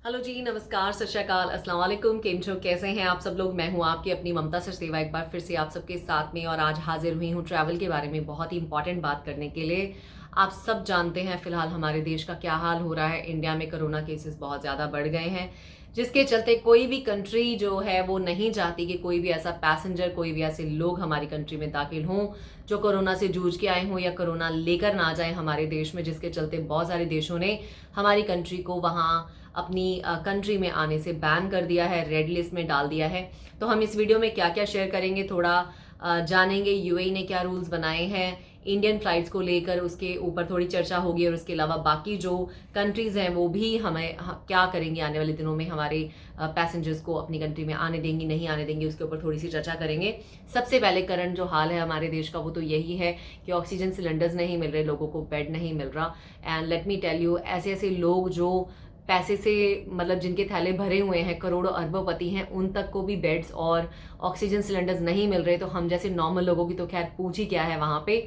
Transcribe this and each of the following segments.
Hello जी, नमस्कार, सत श्री अकाल, अस्सलाम वालेकुम। केम छो, कैसे हैं आप सब लोग। मैं हूं आपकी अपनी ममता सचदेवा, एक बार फिर से आप सबके साथ में, और आज हाजिर हुई हूं ट्रैवल के बारे में बहुत ही इंपॉर्टेंट बात करने के लिए। आप सब जानते हैं फिलहाल हमारे देश का क्या हाल हो रहा है। इंडिया में कोरोना केसेस बहुत ज़्यादा बढ़ गए हैं, जिसके चलते कोई भी कंट्री जो है वो नहीं चाहती कि कोई भी ऐसा पैसेंजर, कोई भी ऐसे लोग हमारी कंट्री में दाखिल हों जो कोरोना से जूझ के आए हों या कोरोना लेकर ना जाए हमारे देश में, जिसके चलते बहुत सारे देशों ने हमारी कंट्री को वहाँ अपनी कंट्री में आने से बैन कर दिया है, रेड लिस्ट में डाल दिया है। तो हम इस वीडियो में क्या क्या शेयर करेंगे, थोड़ा जानेंगे यूएई ने क्या रूल्स बनाए हैं इंडियन फ्लाइट्स को लेकर, उसके ऊपर थोड़ी चर्चा होगी, और उसके अलावा बाकी जो कंट्रीज़ हैं वो भी हमें क्या करेंगे आने वाले दिनों में, हमारे पैसेंजर्स को अपनी कंट्री में आने देंगी नहीं आने देंगी, उसके ऊपर थोड़ी सी चर्चा करेंगे। सबसे पहले करंट जो हाल है हमारे देश का वो तो यही है कि ऑक्सीजन सिलेंडर्स नहीं मिल रहे, लोगों को बेड नहीं मिल रहा। And let me tell you, ऐसे ऐसे लोग जो पैसे से मतलब जिनके थैले भरे हुए हैं, करोड़ों अरबोपति हैं, उन तक को भी बेड्स और ऑक्सीजन सिलेंडर्स नहीं मिल रहे, तो हम जैसे नॉर्मल लोगों की तो खैर पूछ ही क्या है वहाँ पे।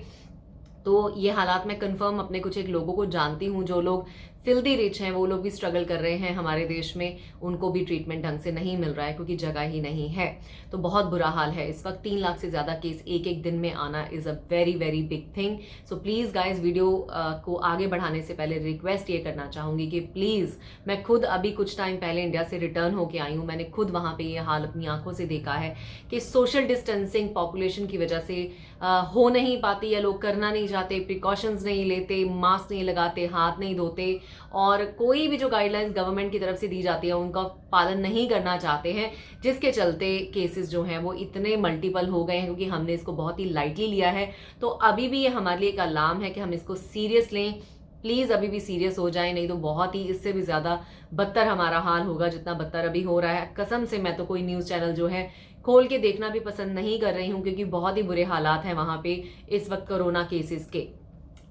तो ये हालात मैं कंफर्म अपने कुछ एक लोगों को जानती हूँ, जो लोग फिल्दी रिच हैं, वो लोग भी स्ट्रगल कर रहे हैं हमारे देश में, उनको भी ट्रीटमेंट ढंग से नहीं मिल रहा है क्योंकि जगह ही नहीं है। तो बहुत बुरा हाल है इस वक्त। 3 लाख से ज़्यादा केस एक एक दिन में आना is a very very big thing. So please guys, video को आगे बढ़ाने से पहले रिक्वेस्ट ये करना चाहूँगी कि प्लीज़, मैं खुद अभी कुछ टाइम पहले इंडिया से रिटर्न होके आई हूँ, मैंने खुद वहाँ पे ये हाल अपनी आंखों से देखा है कि सोशल डिस्टेंसिंग पॉपुलेशन की वजह से हो नहीं पाती, या लोग करना नहीं चाहते, प्रिकॉशंस नहीं लेते, मास्क नहीं लगाते, हाथ नहीं धोते, और कोई भी जो गाइडलाइंस गवर्नमेंट की तरफ से दी जाती है उनका पालन नहीं करना चाहते हैं, जिसके चलते केसेस जो हैं वो इतने मल्टीपल हो गए हैं क्योंकि हमने इसको बहुत ही लाइटली लिया है। तो अभी भी ये हमारे लिए एक अलार्म है कि हम इसको सीरियस लें। प्लीज़ अभी भी सीरियस हो जाए, नहीं तो बहुत ही इससे भी ज़्यादा बदतर हमारा हाल होगा जितना बदतर अभी हो रहा है। कसम से मैं तो कोई न्यूज़ चैनल जो है खोल के देखना भी पसंद नहीं कर रही हूँ, क्योंकि बहुत ही बुरे हालात हैं वहाँ पे इस वक्त कोरोना केसेस के।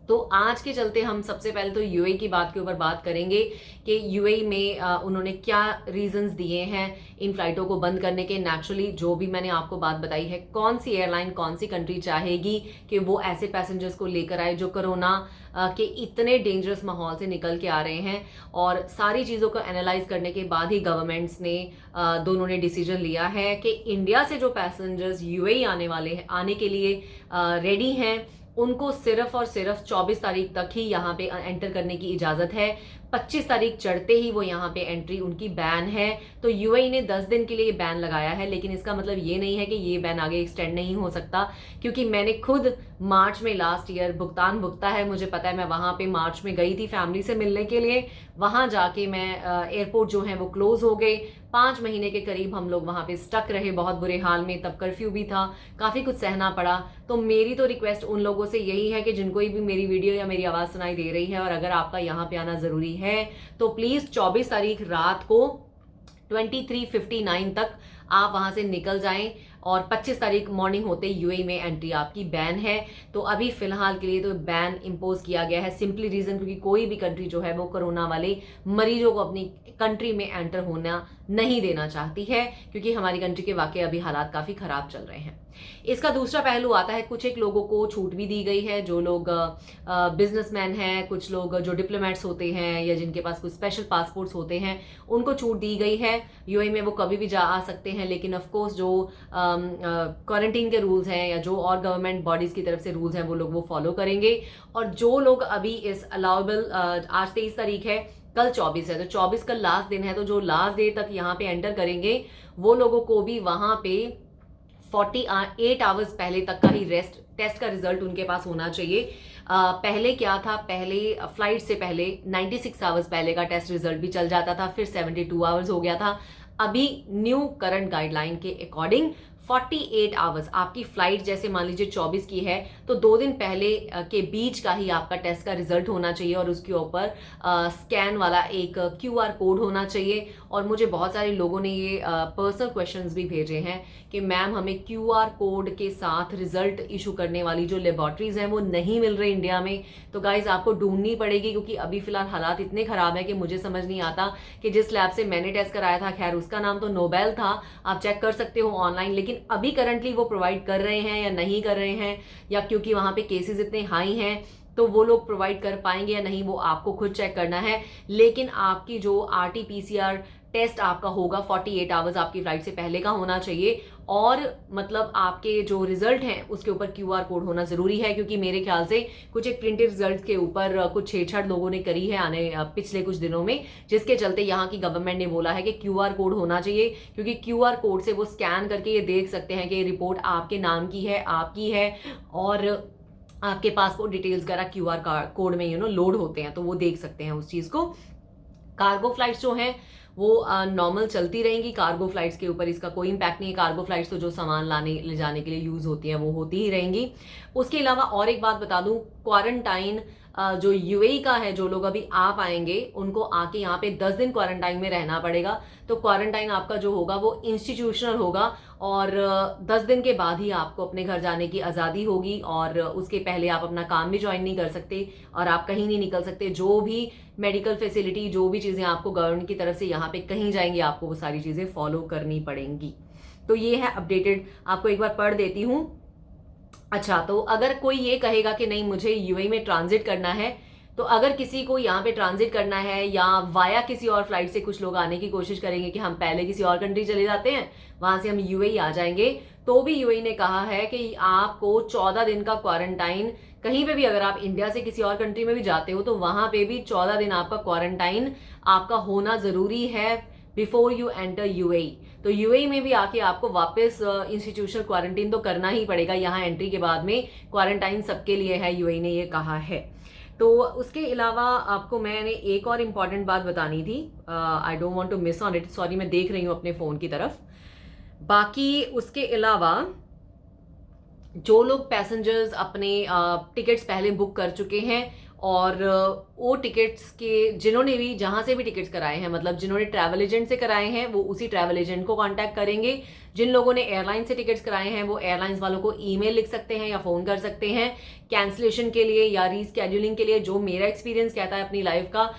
तो आज के चलते हम सबसे पहले तो यूएई की बात के ऊपर बात करेंगे कि यूएई में उन्होंने क्या रीजंस दिए हैं इन फ्लाइटों को बंद करने के। नेचुरली जो भी मैंने आपको बात बताई है, कौन सी एयरलाइन, कौन सी कंट्री चाहेगी कि वो ऐसे पैसेंजर्स को लेकर आए जो कोरोना के इतने डेंजरस माहौल से निकल के आ रहे हैं। और सारी चीज़ों को एनालाइज करने के बाद ही गवर्नमेंट्स ने दोनों ने डिसीजन लिया है कि इंडिया से जो पैसेंजर्स यूएई आने वाले हैं, आने के लिए रेडी हैं, उनको सिर्फ और सिर्फ 24 तारीख तक ही यहाँ पे एंटर करने की इजाज़त है। 25 तारीख चढ़ते ही वो यहाँ पे एंट्री उनकी बैन है। तो यूएई ने 10 दिन के लिए बैन लगाया है, लेकिन इसका मतलब ये नहीं है कि ये बैन आगे एक्सटेंड नहीं हो सकता, क्योंकि मैंने खुद मार्च में लास्ट ईयर भुगतान भुगता है, मुझे पता है। मैं वहाँ पे मार्च में गई थी फैमिली से मिलने के लिए, वहाँ जाके मैं एयरपोर्ट जो है वो क्लोज हो गए। 5 महीने के करीब हम लोग वहाँ पे स्टक रहे बहुत बुरे हाल में, तब कर्फ्यू भी था, काफ़ी कुछ सहना पड़ा। तो मेरी तो रिक्वेस्ट उन लोगों से यही है कि जिनको भी मेरी वीडियो या मेरी आवाज़ सुनाई दे रही है, और अगर आपका यहाँ पे आना ज़रूरी है, तो प्लीज़ 24 तारीख रात को 23:59 तक आप वहां से निकल जाएं, और 25 तारीख मॉर्निंग होते यूएई में एंट्री आपकी बैन है। तो अभी फिलहाल के लिए तो बैन इंपोज किया गया है, सिंपली रीजन क्योंकि कोई भी कंट्री जो है वो कोरोना वाले मरीजों को अपनी कंट्री में एंटर होना नहीं देना चाहती है, क्योंकि हमारी कंट्री के वाकई अभी हालात काफ़ी ख़राब चल रहे हैं। इसका दूसरा पहलू आता है, कुछ एक लोगों को छूट भी दी गई है, जो लोग बिजनेसमैन हैं, कुछ लोग जो डिप्लोमेट्स होते हैं या जिनके पास कुछ स्पेशल पासपोर्ट्स होते हैं, उनको छूट दी गई है। यूएई में वो कभी भी जा आ सकते हैं, लेकिन ऑफ कोर्स जो क्वारंटीन के रूल्स हैं या जो और गवर्नमेंट बॉडीज़ की तरफ से रूल्स हैं वो लोग वो फॉलो करेंगे। और जो लोग अभी इस अलाउबल, आज 23 तारीख है, कल 24 है, तो 24 का लास्ट दिन है, तो जो लास्ट डे तक यहाँ पे एंटर करेंगे वो लोगों को भी वहाँ पे 48 आवर्स पहले तक का ही टेस्ट का रिजल्ट उनके पास होना चाहिए। पहले क्या था, पहले फ्लाइट से पहले 96 आवर्स पहले का टेस्ट रिजल्ट भी चल जाता था, फिर 72 आवर्स हो गया था। अभी न्यू करंट गाइडलाइन के अकॉर्डिंग 48 आवर्स, आपकी फ्लाइट जैसे मान लीजिए 24 की है, तो 2 दिन पहले के बीच का ही आपका टेस्ट का रिजल्ट होना चाहिए, और उसके ऊपर स्कैन वाला एक क्यूआर कोड होना चाहिए। और मुझे बहुत सारे लोगों ने ये पर्सनल क्वेश्चंस भी भेजे हैं कि मैम हमें क्यूआर कोड के साथ रिजल्ट इशू करने वाली जो लेबॉर्ट्रीज हैं वो नहीं मिल रही इंडिया में। तो गाइज आपको ढूंढनी पड़ेगी, क्योंकि अभी फिलहाल हालात इतने खराब है कि मुझे समझ नहीं आता कि जिस लैब से मैंने टेस्ट कराया था, खैर उसका नाम तो नोबेल था, आप चेक कर सकते हो ऑनलाइन, लेकिन अभी करंटली वो प्रोवाइड कर रहे हैं या नहीं कर रहे हैं, या क्योंकि वहां पे केसेस इतने हाई हैं तो वो लोग प्रोवाइड कर पाएंगे या नहीं वो आपको खुद चेक करना है। लेकिन आपकी जो RT-PCR टेस्ट आपका होगा 48 आवर्स आपकी फ्लाइट से पहले का होना चाहिए, और मतलब आपके जो रिजल्ट हैं उसके ऊपर QR कोड होना जरूरी है, क्योंकि मेरे ख्याल से कुछ एक प्रिंटेड रिजल्ट के ऊपर कुछ छेड़छाड़ लोगों ने करी है पिछले कुछ दिनों में, जिसके चलते यहाँ की गवर्नमेंट ने बोला है कि QR कोड होना चाहिए, क्योंकि QR कोड से वो स्कैन करके ये देख सकते हैं कि ये रिपोर्ट आपके नाम की है, आपकी है, और आपके पासपोर्ट डिटेल्स वगैरह QR कोड में लोड होते हैं, तो वो देख सकते हैं उस चीज को। कार्गो फ्लाइट्स जो हैं वो नॉर्मल चलती रहेंगी, कार्गो फ्लाइट्स के ऊपर इसका कोई इम्पैक्ट नहीं है। कार्गो फ्लाइट्स तो जो सामान लाने ले जाने के लिए यूज होती हैं वो होती ही रहेंगी। उसके अलावा और एक बात बता दूं, क्वारंटाइन जो UAE का है, जो लोग अभी आ पाएंगे उनको आके यहाँ पे 10 दिन क्वारंटाइन में रहना पड़ेगा। तो क्वारंटाइन आपका जो होगा वो इंस्टीट्यूशनल होगा, और 10 दिन के बाद ही आपको अपने घर जाने की आज़ादी होगी, और उसके पहले आप अपना काम भी ज्वाइन नहीं कर सकते और आप कहीं नहीं निकल सकते। जो भी मेडिकल फैसिलिटी, जो भी चीज़ें आपको गवर्नमेंट की तरफ से यहाँ पे कहीं जाएंगी, आपको वो सारी चीज़ें फॉलो करनी पड़ेंगी। तो ये है अपडेटेड, आपको एक बार पढ़ देती हूँ। अच्छा, तो अगर कोई ये कहेगा कि नहीं मुझे UAE में ट्रांजिट करना है, तो अगर किसी को यहाँ पे ट्रांजिट करना है या वाया किसी और फ्लाइट से कुछ लोग आने की कोशिश करेंगे कि हम पहले किसी और कंट्री चले जाते हैं, वहां से हम UAE आ जाएंगे, तो भी UAE ने कहा है कि आपको 14 दिन का क्वारंटाइन, कहीं पे भी अगर आप इंडिया से किसी और कंट्री में भी जाते हो तो वहां पे भी 14 दिन आपका क्वारंटाइन आपका होना जरूरी है बिफोर यू एंटर UAE। तो UAE में भी आके आपको वापस इंस्टीट्यूशनल क्वारंटाइन तो करना ही पड़ेगा। यहाँ एंट्री के बाद में क्वारंटाइन सबके लिए है, UAE ने ये कहा है। तो उसके अलावा आपको मैंने एक और इम्पॉर्टेंट बात बतानी थी, I don't want to miss on it, sorry, मैं देख रही हूँ अपने फोन की तरफ। बाकी उसके अलावा जो लोग पैसेंजर्स अपने टिकट्स पहले बुक कर चुके हैं, और वो टिकट्स के जिन्होंने भी जहां से भी टिकट्स कराए हैं, मतलब जिन्होंने ट्रैवल एजेंट से कराए हैं वो उसी ट्रैवल एजेंट को कांटेक्ट करेंगे। जिन लोगों ने एयरलाइन से टिकट्स कराए हैं वो एयरलाइंस वालों को ईमेल लिख सकते हैं या फोन कर सकते हैं कैंसिलेशन के लिए या रीस्केड्यूलिंग के लिए। जो मेरा एक्सपीरियंस कहता है अपनी लाइफ का,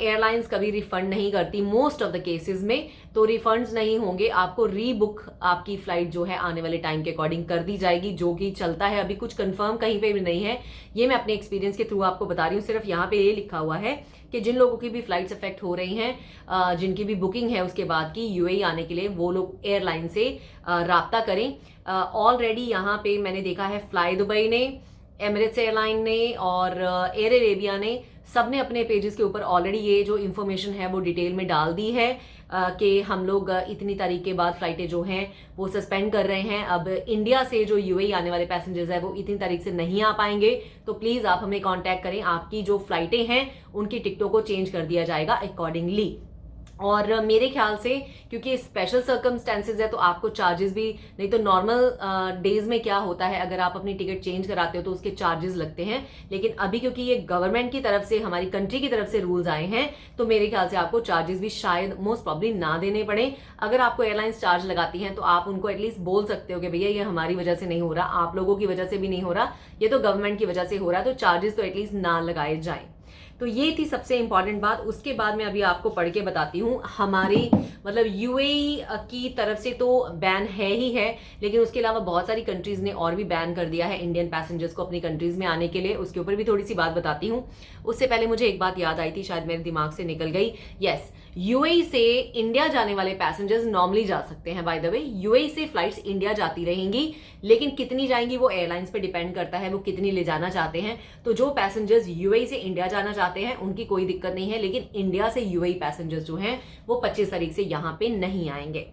एयरलाइंस कभी रिफंड नहीं करती मोस्ट ऑफ द केसेस में, तो रिफंड्स नहीं होंगे, आपको रीबुक आपकी फ्लाइट जो है आने वाले टाइम के अकॉर्डिंग कर दी जाएगी, जो कि चलता है अभी, कुछ कंफर्म कहीं पे भी नहीं है। ये मैं अपने एक्सपीरियंस के थ्रू आपको बता रही हूँ। सिर्फ यहाँ पे ये लिखा हुआ है कि जिन लोगों की भी फ्लाइट्स अफेक्ट हो रही हैं, जिनकी भी बुकिंग है उसके बाद की UAE आने के लिए, वो लोग एयरलाइन से राब्ता करें। ऑलरेडी यहाँ पे मैंने देखा है फ्लाई दुबई ने, एमिरेट्स एयरलाइन ने और एयर अरेबिया ने, सबने अपने पेजेस के ऊपर ऑलरेडी ये जो इन्फॉर्मेशन है वो डिटेल में डाल दी है कि हम लोग इतनी तारीख के बाद फ्लाइटें जो हैं वो सस्पेंड कर रहे हैं। अब इंडिया से जो UAE आने वाले पैसेंजर्स हैं वो इतनी तारीख से नहीं आ पाएंगे, तो प्लीज़ आप हमें कांटेक्ट करें, आपकी जो फ्लाइटें हैं उनकी टिकटों को चेंज कर दिया जाएगा अकॉर्डिंगली। और मेरे ख्याल से क्योंकि स्पेशल सर्कमस्टेंसेज है तो आपको चार्जेस भी, नहीं तो नॉर्मल डेज में क्या होता है अगर आप अपनी टिकट चेंज कराते हो तो उसके चार्जेस लगते हैं, लेकिन अभी क्योंकि ये गवर्नमेंट की तरफ से, हमारी कंट्री की तरफ से रूल्स आए हैं, तो मेरे ख्याल से आपको चार्जेस भी शायद मोस्ट प्रॉब्ली ना देने पड़े। अगर आपको एयरलाइंस चार्ज लगाती हैं तो आप उनको एटलीस्ट बोल सकते हो कि भैया ये हमारी वजह से नहीं हो रहा, आप लोगों की वजह से भी नहीं हो रहा, ये तो गवर्नमेंट की वजह से हो रहा है, तो चार्जेस तो एटलीस्ट ना लगाए जाए। तो ये थी सबसे इंपॉर्टेंट बात। उसके बाद मैं अभी आपको पढ़ के बताती हूँ, हमारी मतलब UAE की तरफ से तो बैन है ही है, लेकिन उसके अलावा बहुत सारी कंट्रीज ने और भी बैन कर दिया है इंडियन पैसेंजर्स को अपनी कंट्रीज में आने के लिए। उसके ऊपर भी थोड़ी सी बात बताती हूँ। उससे पहले मुझे एक बात याद आई थी, शायद मेरे दिमाग से निकल गई। यस, UAE से इंडिया जाने वाले पैसेंजर्स नॉर्मली जा सकते हैं। बाय द वे, UAE से फ्लाइट्स इंडिया जाती रहेंगी, लेकिन कितनी जाएंगी वो एयरलाइंस पे डिपेंड करता है, वो कितनी ले जाना चाहते हैं। तो जो पैसेंजर्स UAE से इंडिया जाना चाहते हैं उनकी कोई दिक्कत नहीं है, लेकिन इंडिया से UAE पैसेंजर्स जो हैं वो 25 तारीख से यहाँ पे नहीं आएंगे।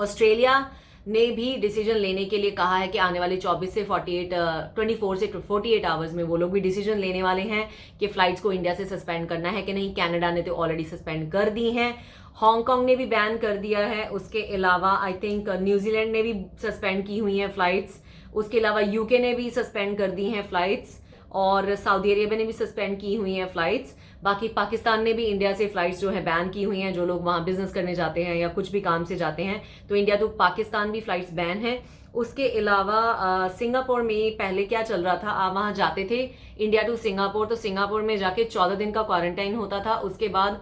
ऑस्ट्रेलिया ने भी डिसीजन लेने के लिए कहा है कि आने वाले 24 से 48 आवर्स में वो लोग भी डिसीजन लेने वाले हैं कि फ्लाइट्स को इंडिया से सस्पेंड करना है कि नहीं। कनाडा ने तो ऑलरेडी सस्पेंड कर दी हैं, हांगकांग ने भी बैन कर दिया है, उसके अलावा आई थिंक न्यूजीलैंड ने भी सस्पेंड की हुई हैं फ्लाइट्स, उसके अलावा UK ने भी सस्पेंड कर दी हैं फ्लाइट्स, और सऊदी अरेबिया ने भी सस्पेंड की हुई हैं फ्लाइट्स। बाकी पाकिस्तान ने भी इंडिया से फ्लाइट्स जो है बैन की हुई हैं, जो लोग वहाँ बिजनेस करने जाते हैं या कुछ भी काम से जाते हैं तो इंडिया तो पाकिस्तान भी फ्लाइट्स बैन है। उसके अलावा सिंगापुर में पहले क्या चल रहा था, आप वहाँ जाते थे इंडिया टू सिंगापुर, तो सिंगापुर में जाके 14 दिन का क्वारंटाइन होता था, उसके बाद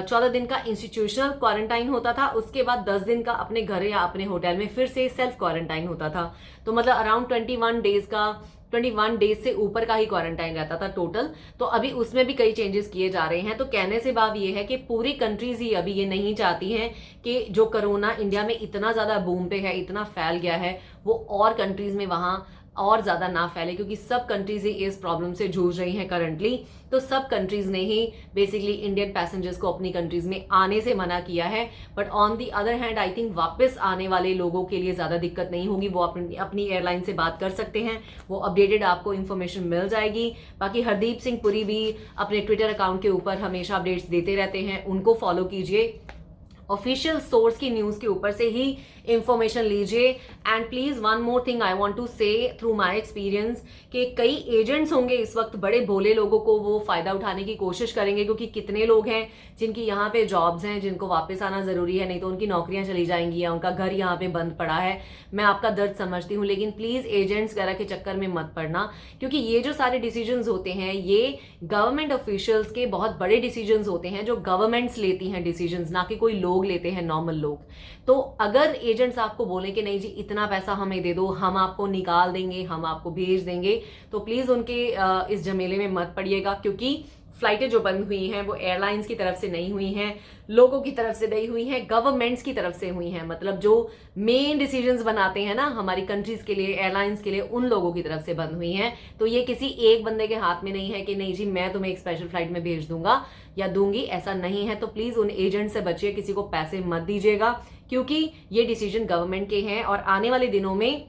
14 दिन का इंस्टीट्यूशनल क्वारंटाइन होता था, उसके बाद 10 दिन का अपने घर या अपने होटल में फिर से सेल्फ क्वारंटाइन होता था। तो मतलब अराउंड 21 डेज का 21 डेज से ऊपर का ही क्वारंटाइन रहता था टोटल। तो अभी उसमें भी कई चेंजेस किए जा रहे हैं। तो कहने से भाव ये है कि पूरी कंट्रीज ही अभी ये नहीं चाहती हैं कि जो कोरोना इंडिया में इतना ज्यादा बूम पे है, इतना फैल गया है, वो और कंट्रीज में वहां और ज्यादा ना फैले, क्योंकि सब कंट्रीज ही इस प्रॉब्लम से जूझ रही हैं करंटली। तो सब कंट्रीज ने ही बेसिकली इंडियन पैसेंजर्स को अपनी कंट्रीज में आने से मना किया है। But on the other hand I think वापस आने वाले लोगों के लिए ज्यादा दिक्कत नहीं होगी, वो अपनी एयरलाइन से बात कर सकते हैं, वो अपडेटेड आपको इन्फॉर्मेशन मिल जाएगी। बाकी हरदीप सिंह पुरी भी अपने ट्विटर अकाउंट के ऊपर हमेशा अपडेट्स देते रहते हैं, उनको फॉलो कीजिए, ऑफिशियल सोर्स की न्यूज के ऊपर से ही इंफॉर्मेशन लीजिए। And please one more thing I want to say through my experience कि कई एजेंट्स होंगे इस वक्त बड़े भोले लोगों को वो फायदा उठाने की कोशिश करेंगे, क्योंकि कितने लोग हैं जिनकी यहाँ पे जॉब्स हैं, जिनको वापस आना जरूरी है, नहीं तो उनकी नौकरियां चली जाएंगी या उनका घर यहाँ पे बंद पड़ा है। मैं आपका दर्द समझती हूँ, लेकिन प्लीज एजेंट्स वगैरह के चक्कर में मत पड़ना, क्योंकि ये जो सारे डिसीजंस होते हैं ये गवर्नमेंट ऑफिशियल्स के बहुत बड़े डिसीजंस होते हैं, जो गवर्नमेंट्स लेती हैं डिसीजंस, ना कि कोई लोग लेते हैं, नॉर्मल लोग। तो अगर एजेंट्स आपको बोले कि नहीं जी इतना पैसा हमें दे दो, हम आपको निकाल देंगे, हम आपको भेज देंगे, तो प्लीज उनके इस झमेले में मत पड़िएगा, क्योंकि फ्लाइटें जो बंद हुई हैं वो एयरलाइंस की तरफ से नहीं हुई हैं, लोगों की तरफ से नहीं हुई हैं, गवर्नमेंट्स की तरफ से हुई हैं। मतलब जो मेन डिसीजंस बनाते हैं ना हमारी कंट्रीज के लिए, एयरलाइंस के लिए, उन लोगों की तरफ से बंद हुई हैं। तो ये किसी एक बंदे के हाथ में नहीं है कि नहीं जी मैं तुम्हें एक स्पेशल फ्लाइट में भेज दूंगा या दूंगी, ऐसा नहीं है। तो प्लीज उन एजेंट से बचिए, किसी को पैसे मत दीजिएगा, क्योंकि ये डिसीजन गवर्नमेंट के हैं। और आने वाले दिनों में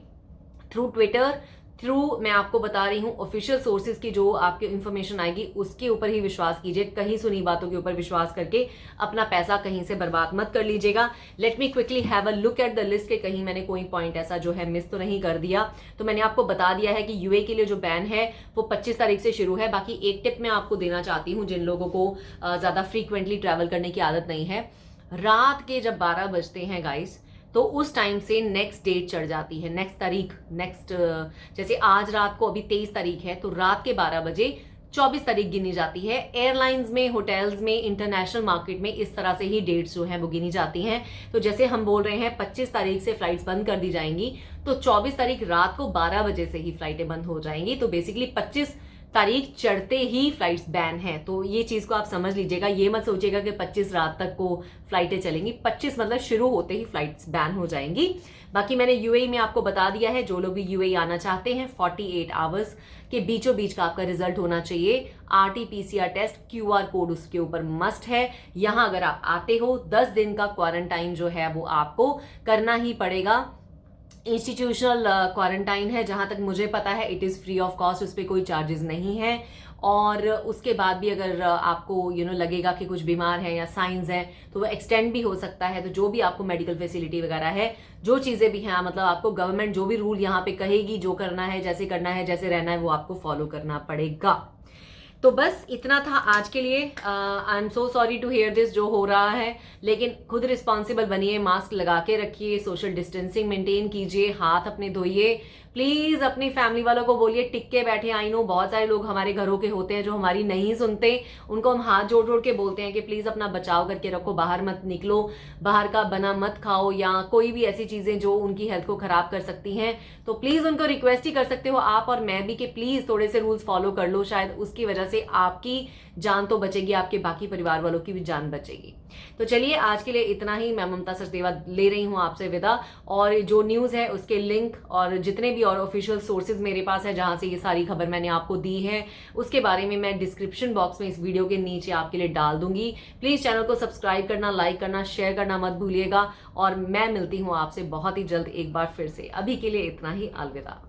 थ्रू ट्विटर, थ्रू मैं आपको बता रही हूँ ऑफिशियल सोर्सेज की जो आपकी इंफॉर्मेशन आएगी उसके ऊपर ही विश्वास कीजिए, कहीं सुनी बातों के ऊपर विश्वास करके अपना पैसा कहीं से बर्बाद मत कर लीजिएगा। Let me quickly have a look at the list के कहीं मैंने कोई पॉइंट ऐसा जो है मिस तो नहीं कर दिया। तो मैंने आपको बता दिया है कि यूए के लिए जो बैन है वो 25 तारीख से शुरू है। बाकी एक टिप मैं आपको देना चाहती हूँ जिन लोगों को ज्यादा फ्रीक्वेंटली ट्रैवल करने की आदत नहीं है, रात के जब 12 बजते हैं गाइस, तो उस टाइम से नेक्स्ट डेट चढ़ जाती है, नेक्स्ट तारीख, जैसे आज रात को अभी 23 तारीख है, तो रात के 12 बजे 24 तारीख गिनी जाती है। एयरलाइंस में, होटल्स में, इंटरनेशनल मार्केट में इस तरह से ही डेट्स जो हैं वो गिनी जाती हैं। तो जैसे हम बोल रहे हैं 25 तारीख से फ्लाइट्स बंद कर दी जाएंगी, तो 24 तारीख रात को 12 बजे से ही फ्लाइटें बंद हो जाएंगी। तो बेसिकली 25 तारीख चढ़ते ही फ्लाइट्स बैन है। तो ये चीज को आप समझ लीजिएगा, ये मत सोचिएगा कि 25 रात तक को फ्लाइटें चलेंगी, 25 मतलब शुरू होते ही फ्लाइट्स बैन हो जाएंगी। बाकी मैंने यूएई में आपको बता दिया है, जो लोग भी यूएई आना चाहते हैं 48 आवर्स के बीचों बीच का आपका रिजल्ट होना चाहिए। आरटी-पीसीआर टेस्ट, क्यूआर कोड उसके ऊपर मस्ट है। यहां अगर आप आते हो 10 दिन का क्वारंटाइन जो है वो आपको करना ही पड़ेगा। इंस्टीट्यूशनल क्वारंटाइन है, जहां तक मुझे पता है it is free of cost, उस पर कोई चार्जेस नहीं है। और उसके बाद भी अगर आपको लगेगा कि कुछ बीमार है या साइंस है तो वो एक्सटेंड भी हो सकता है। तो जो भी आपको मेडिकल फैसिलिटी वगैरह है, जो चीजें भी हैं, मतलब आपको गवर्नमेंट जो भी रूल यहाँ पे कहेगी, जो करना है, जैसे करना है, जैसे रहना है, वो आपको फॉलो करना पड़ेगा। तो बस इतना था आज के लिए। I am so sorry to hear this जो हो रहा है, लेकिन खुद रिस्पॉन्सिबल बनिए, मास्क लगा के रखिए, सोशल डिस्टेंसिंग मेंटेन कीजिए, हाथ अपने धोइए। प्लीज अपनी फैमिली वालों को बोलिए टिक के बैठे। आई नो बहुत सारे लोग हमारे घरों के होते हैं जो हमारी नहीं सुनते, उनको हम हाथ जोड़ जोड़ के बोलते हैं कि प्लीज अपना बचाव करके रखो, बाहर मत निकलो, बाहर का बना मत खाओ, या कोई भी ऐसी चीजें जो उनकी हेल्थ को खराब कर सकती हैं। तो प्लीज उनको रिक्वेस्ट ही कर सकते हो आप और मैं भी कि प्लीज थोड़े से रूल्स फॉलो कर लो, शायद उसकी वजह से आपकी जान तो बचेगी, आपके बाकी परिवार वालों की भी जान बचेगी। तो चलिए आज के लिए इतना ही। मैं ममता सचदेवा ले रही हूं आपसे विदा, और जो न्यूज है उसके लिंक और जितने भी और ऑफिशियल सोर्सेज मेरे पास है जहां से ये सारी खबर मैंने आपको दी है, उसके बारे में मैं डिस्क्रिप्शन बॉक्स में इस वीडियो के नीचे आपके लिए डाल दूंगी। प्लीज चैनल को सब्सक्राइब करना, लाइक करना, शेयर करना मत भूलिएगा, और मैं मिलती हूं आपसे बहुत ही जल्द एक बार फिर से। अभी के लिए इतना ही, अलविदा।